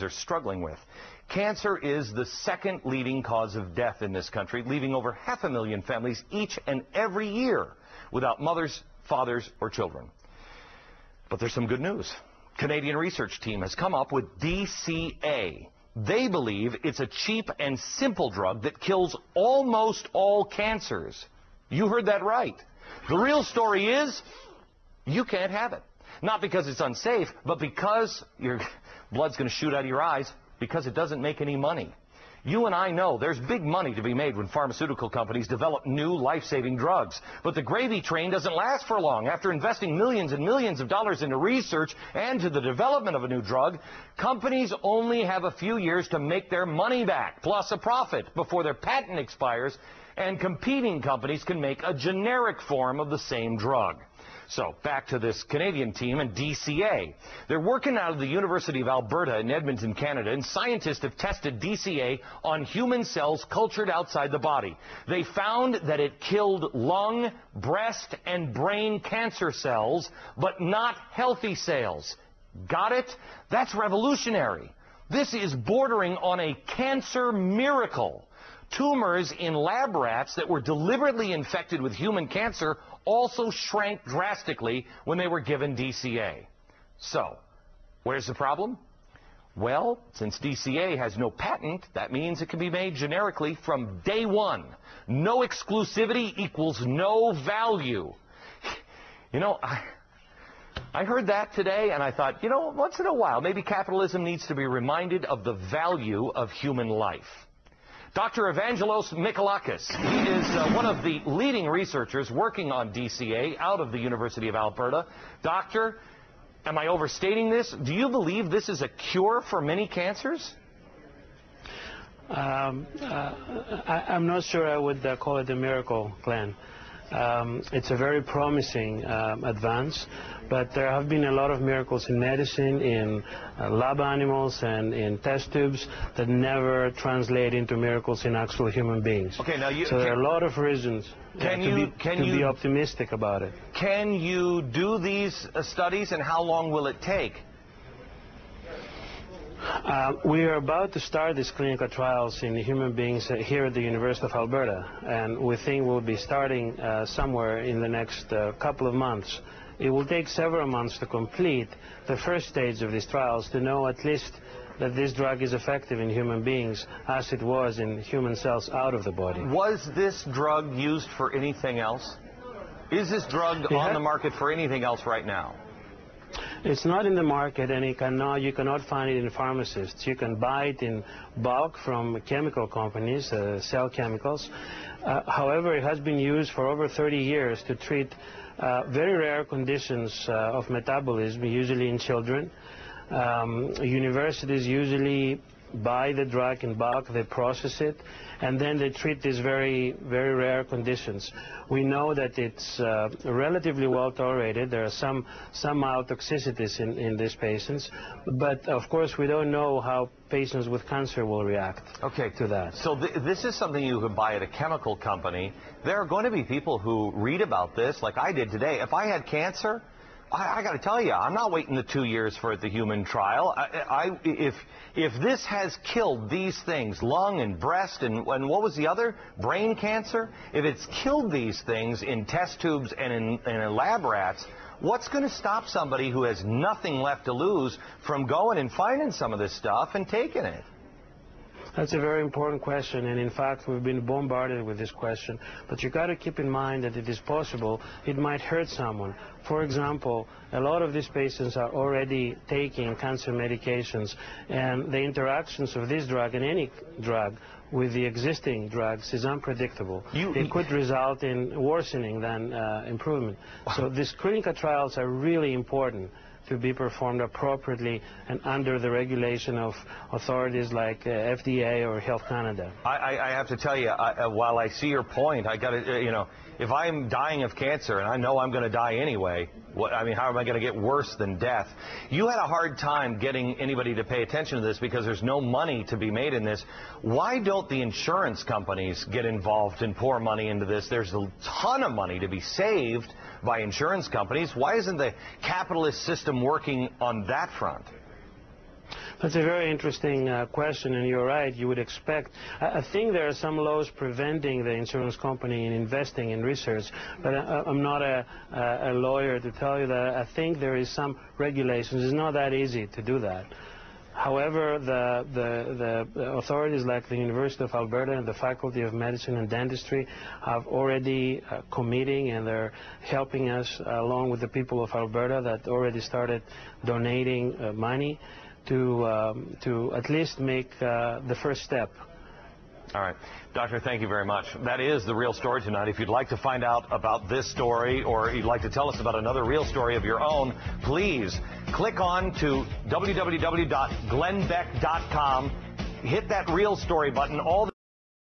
are struggling with. Cancer is the second leading cause of death in this country, leaving over 500,000 families each and every year without mothers, fathers, or children. But there's some good news. Canadian research team has come up with DCA. They believe it's a cheap and simple drug that kills almost all cancers. You heard that right. The real story is you can't have it. Not because it's unsafe, but because your blood's going to shoot out of your eyes, because it doesn't make any money. You and I know there's big money to be made when pharmaceutical companies develop new life-saving drugs. But the gravy train doesn't last for long. After investing millions and millions of dollars into research and to the development of a new drug, companies only have a few years to make their money back, plus a profit, before their patent expires, and competing companies can make a generic form of the same drug. So, back to this Canadian team and DCA. They're working out of the University of Alberta in Edmonton, Canada, and scientists have tested DCA on human cells cultured outside the body. They found that it killed lung, breast, and brain cancer cells, but not healthy cells. Got it? That's revolutionary. This is bordering on a cancer miracle. Tumors in lab rats that were deliberately infected with human cancer also shrank drastically when they were given DCA. So, where's the problem? Well, since DCA has no patent, that means it can be made generically from day one. No exclusivity equals no value. You know, I heard that today and I thought, you know, once in a while, maybe capitalism needs to be reminded of the value of human life. Dr. Evangelos Mikalakis, he is one of the leading researchers working on DCA out of the University of Alberta. Doctor, am I overstating this? Do you believe this is a cure for many cancers? I'm not sure I would call it a miracle, Glenn. It's a very promising advance, but there have been a lot of miracles in medicine, in lab animals and in test tubes that never translate into miracles in actual human beings. Okay, now so there are a lot of reasons to be optimistic about it. Can you do these studies, and how long will it take? We are about to start these clinical trials in human beings here at the University of Alberta, and we think we'll be starting somewhere in the next couple of months. It will take several months to complete the first stage of these trials to know at least that this drug is effective in human beings as it was in human cells out of the body. Was this drug used for anything else? Is this drug on the market for anything else right now? It's not in the market, and you cannot find it in pharmacists. You can buy it in bulk from chemical companies, cell chemicals. However, it has been used for over 30 years to treat very rare conditions of metabolism, usually in children. Universities usually buy the drug in bulk, they process it, and then they treat these very, very rare conditions. We know that it's relatively well tolerated. There are some mild toxicities in these patients, but of course we don't know how patients with cancer will react to that. So this is something you can buy at a chemical company. There are going to be people who read about this, like I did today. If I had cancer, I got to tell you, I'm not waiting the 2 years for the human trial. If this has killed these things, lung and breast and what was the other? Brain cancer? If it's killed these things in test tubes and in lab rats, what's going to stop somebody who has nothing left to lose from going and finding some of this stuff and taking it? That's a very important question, and in fact we've been bombarded with this question. But you got to keep in mind that it is possible it might hurt someone. For example, a lot of these patients are already taking cancer medications, and the interactions of this drug and any drug with the existing drugs is unpredictable. It could result in worsening than improvement. So these clinical trials are really important to be performed appropriately and under the regulation of authorities like FDA or Health Canada. I have to tell you, while I see your point, I got to, you know, if I'm dying of cancer and I know I'm going to die anyway, how am I going to get worse than death? You had a hard time getting anybody to pay attention to this because there's no money to be made in this. Why don't the insurance companies get involved and pour money into this? There's a ton of money to be saved by insurance companies. Why isn't the capitalist system working on that front? That's a very interesting question, and you're right. You would expect. I think there are some laws preventing the insurance company in investing in research, but I'm not a lawyer to tell you that. I think there is some regulations. It's not that easy to do that. However, the authorities like the University of Alberta and the Faculty of Medicine and Dentistry have already committing, and they're helping us along with the people of Alberta that already started donating money to at least make the first step. All right. Doctor, thank you very much. That is the real story tonight. If you'd like to find out about this story, or you'd like to tell us about another real story of your own, please click on to www.glennbeck.com. Hit that real story button. All